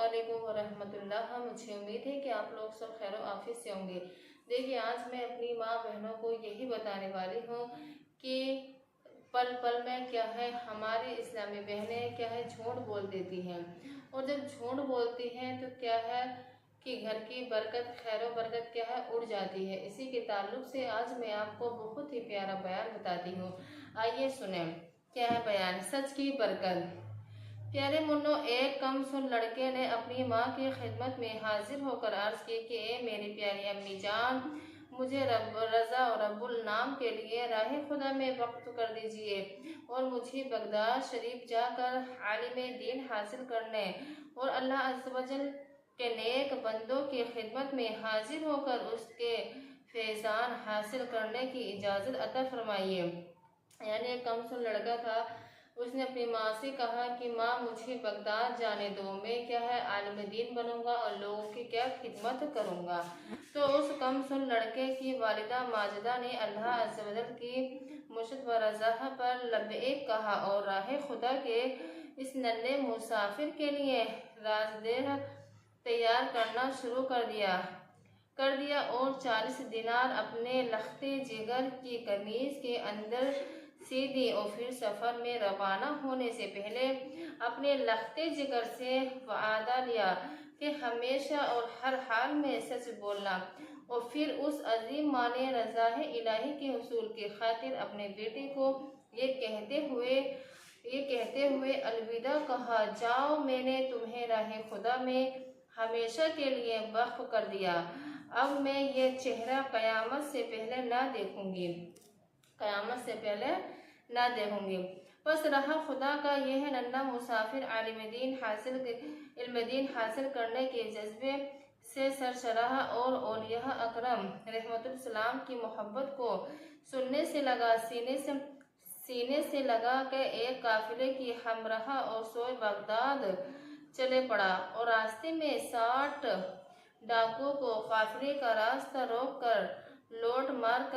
अस्सलामुअलैकुम वरहमतुल्लाह। मुझे उम्मीद है कि आप लोग सब खैर आफियत से होंगे। देखिए, आज मैं अपनी माँ बहनों को यही बताने वाली हूँ कि पल पल में क्या है, हमारी इस्लामी बहनें क्या है, झूठ बोल देती हैं। और जब झूठ बोलती हैं तो क्या है कि घर की बरकत, खैर बरकत क्या है, उड़ जाती है। इसी के ताल्लुक से आज मैं आपको बहुत ही प्यारा बयान बताती हूँ। आइए सुने, क्या है बयान। सच की बरकत। प्यारे मुन्नो, एक कम सुन लड़के ने अपनी माँ की खिदमत में हाजिर होकर अर्ज की कि ए मेरी प्यारी अम्मी जान, मुझे रब रज़ा और रब्बुल नाम के लिए राह खुदा में वक्त कर दीजिए और मुझे बगदाद शरीफ जाकर आलिम दीन हासिल करने और अल्लाह अज़्ज़ व जल के नेक बंदों की खिदमत में हाजिर होकर उसके फैज़ान हासिल करने की इजाज़त अता फरमाइए। यानी एक कम सुन लड़का था, उसने अपनी माँ से कहा कि माँ मुझे बगदाद जाने दो, मैं क्या है आलिम दीन बनूंगा और लोगों की क्या खिदमत करूंगा। तो उस कम सुन लड़के की वालिदा माजिदा ने अल्लाह अज़्ज़ व जल की मुर्शिद व रज़ा पर लब्बैक कहा और राह खुदा के इस नन्हे मुसाफिर के लिए राजदेह तैयार करना शुरू कर दिया और 40 दिनार अपने लख्ते जिगर की कमीज के अंदर सीधी और फिर सफर में रवाना होने से पहले अपने लख्ते जिगर से वादा लिया कि हमेशा और हर हाल में सच बोलना। और फिर उस अजीम माने रज़ा इलाही के हुसूल की खातिर अपने बेटे को ये कहते हुए अलविदा कहा, जाओ मैंने तुम्हें राह खुदा में हमेशा के लिए वक्फ कर दिया। अब मैं ये चेहरा कयामत से पहले ना देखूंगी। बस रहा खुदा का यह नन्हा मुसाफिर इल्म दीन हासिल करने के जज्बे से सरशराह और औलिया अकरम रहमतुल सलाम की मोहब्बत को सुनने से लगा, सीने से लगा के एक काफिले की हमराह और सोए बगदाद चले पड़ा। और रास्ते में 60 डाकुओं को काफिले का रास्ता रोक कर लौट मार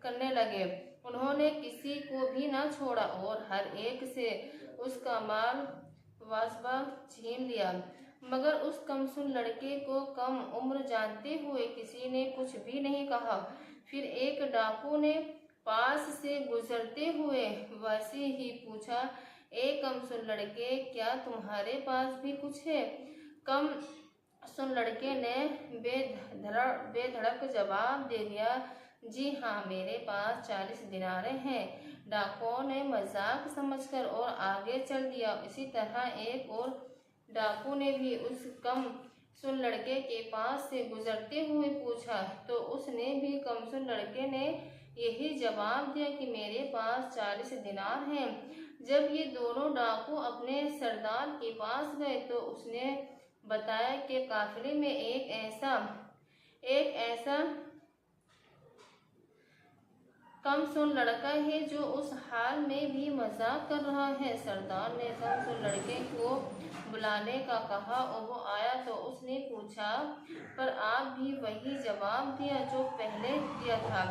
करने लगे। उन्होंने किसी को भी न छोड़ा और हर एक से उसका माल वासबा छीन लिया। मगर उस कमसुन लड़के को कम उम्र जानते हुए किसी ने कुछ भी नहीं कहा। फिर एक डाकू ने पास से गुजरते हुए वैसे ही पूछा, ए कमसुन लड़के, क्या तुम्हारे पास भी कुछ है? कम सुन लड़के ने बेधड़क जवाब दे दिया, जी हाँ, मेरे पास 40 दिनारे हैं। डाकुओं ने मजाक समझकर और आगे चल दिया। इसी तरह एक और डाकू ने भी उस कम सुन लड़के के पास से गुजरते हुए पूछा, तो उसने भी कम सुन लड़के ने यही जवाब दिया कि मेरे पास 40 दिनार हैं। जब ये दोनों डाकू अपने सरदार के पास गए तो उसने बताया कि काफिले में एक ऐसा कम सुन लड़का है जो उस हाल में भी मजाक कर रहा है। सरदार ने कम सुन लड़के को बुलाने का कहा और वो आया तो उसने पूछा, पर आप भी वही जवाब दिया जो पहले दिया था।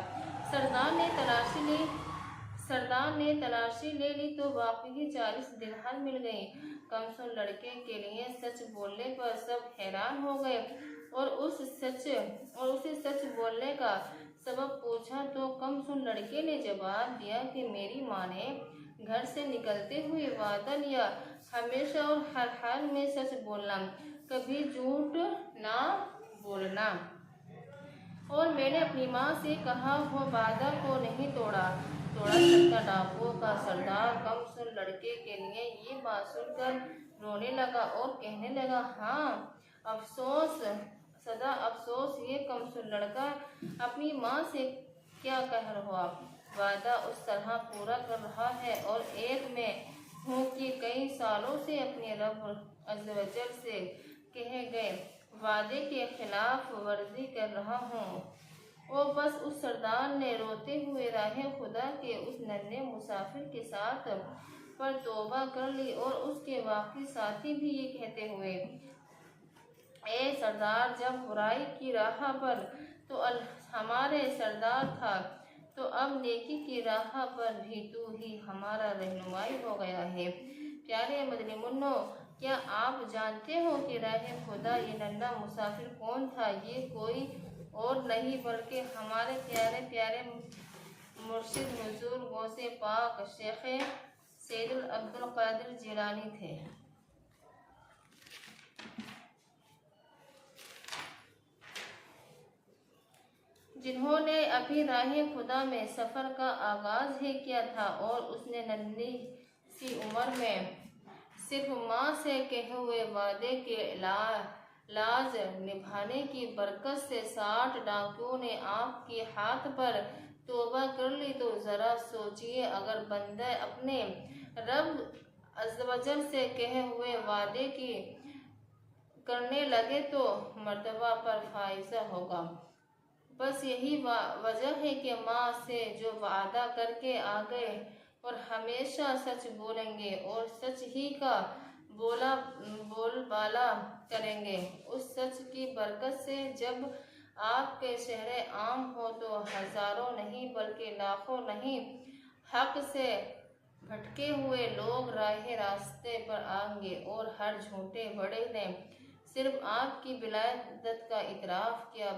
सरदार ने तलाशी ले ली तो वाकई 40 दिनार मिल गई। कम सुन लड़के के लिए सच बोलने पर सब हैरान हो गए और उसे सच बोलने का सबब पूछा तो कम सुन लड़के ने जवाब दिया कि मेरी माँ ने घर से निकलते हुए वादा लिया, हमेशा और हर हाल में सच बोलना, कभी झूठ ना बोलना। और मैंने अपनी माँ से कहा वो वादा को नहीं तोड़ा। सकता डाकुओं का सरदार कम सुन लड़के के लिए ये बात सुनकर रोने लगा और कहने लगा, हाँ अफसोस, सदा अफसोस, ये कम सुन लड़का अपनी माँ से क्या कह रहा, वादा उस तरह पूरा कर रहा है और एक मैं हूँ कि कई सालों से अपने रब अज़्ज़ व जल से कहे गए वादे के खिलाफ वर्जी कर रहा हूँ। और बस उस सरदार ने रोते हुए राह खुदा के उस नन्हे मुसाफिर के साथ पर तौबा कर ली और उसके बाकी साथी भी ये कहते हुए, ए सरदार, जब बुराई की राह पर तो हमारे सरदार था, तो अब नेकी की राह पर भी तू ही हमारा रहनुमाई हो गया है। प्यारे मदनी मुन्नो, क्या आप जानते हो कि राह खुदा ये नन्हा मुसाफिर कौन था? ये कोई और नहीं बल्कि हमारे प्यारे प्यारे मुर्शिद हुजूर गौसे पाक शेख सैयद अब्दुल कादिर जिलानी थे, जिन्होंने अभी राह खुदा में सफ़र का आगाज़ ही किया था और उसने नन्ही सी उम्र में सिर्फ माँ से कहे हुए वादे के लाज निभाने की बरकत से 60 डाकुओं ने आपके हाथ पर तौबा कर ली। तो ज़रा सोचिए, अगर बंदा अपने रब अज़्ज़वजल से कहे हुए वादे की करने लगे तो मर्तबा पर फायजा होगा। बस यही वजह है कि माँ से जो वादा करके आ गए और हमेशा सच बोलेंगे और सच ही का बोलबाला करेंगे। उस सच की बरकत से जब आपके चेहरे आम हो तो हजारों नहीं बल्कि लाखों नहीं हक से भटके हुए लोग रास्ते पर आएंगे और हर झूठे बड़े ने सिर्फ आपकी विलायत का इतराफ़ किया,